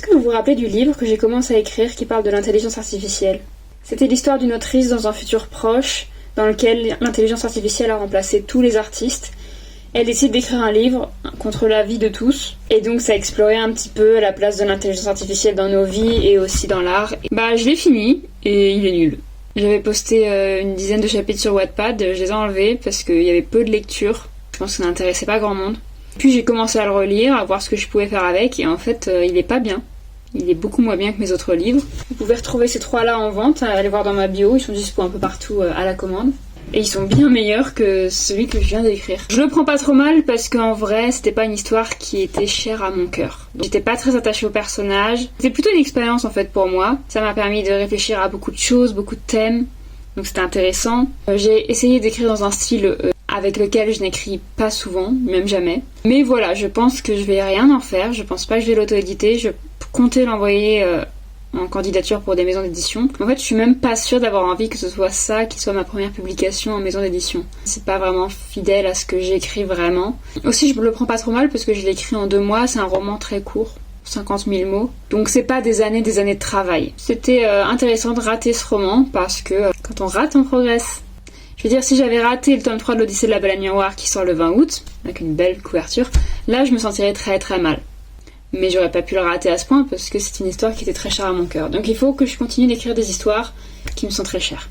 Est-ce que vous vous rappelez du livre que j'ai commencé à écrire qui parle de l'intelligence artificielle? C'était l'histoire d'une autrice dans un futur proche dans lequel l'intelligence artificielle a remplacé tous les artistes. Elle décide d'écrire un livre contre la vie de tous, et donc ça explorait un petit peu la place de l'intelligence artificielle dans nos vies et aussi dans l'art. Je l'ai fini, et il est nul. J'avais posté une dizaine de chapitres sur Wattpad, je les ai enlevés parce qu'il y avait peu de lecture. Je pense que ça n'intéressait pas grand monde. Puis j'ai commencé à le relire, à voir ce que je pouvais faire avec, et en fait il est pas bien. Il est beaucoup moins bien que mes autres livres. Vous pouvez retrouver ces 3-là en vente, allez voir dans ma bio, ils sont dispo un peu partout à la commande. Et ils sont bien meilleurs que celui que je viens d'écrire. Je le prends pas trop mal parce qu'en vrai, c'était pas une histoire qui était chère à mon cœur. J'étais pas très attachée au personnage. C'était plutôt une expérience en fait pour moi. Ça m'a permis de réfléchir à beaucoup de choses, beaucoup de thèmes. Donc c'était intéressant. J'ai essayé d'écrire dans un style avec lequel je n'écris pas souvent, même jamais. Mais voilà, je pense que je vais rien en faire. Je pense pas que je vais l'auto-éditer. Je comptais l'envoyer en candidature pour des maisons d'édition. En fait, je suis même pas sûre d'avoir envie que ce soit ça qui soit ma première publication en maison d'édition. C'est pas vraiment fidèle à ce que j'écris vraiment. Aussi, je le prends pas trop mal parce que je l'ai écrit en 2 mois. C'est un roman très court, 50 000 mots. Donc c'est pas des années de travail. C'était intéressant de rater ce roman parce que quand on rate, on progresse. Je veux dire, si j'avais raté le tome 3 de l'Odyssée de la Belle à Miroir qui sort le 20 août, avec une belle couverture, là je me sentirais très très mal. Mais j'aurais pas pu le rater à ce point parce que c'est une histoire qui était très chère à mon cœur. Donc il faut que je continue d'écrire des histoires qui me sont très chères.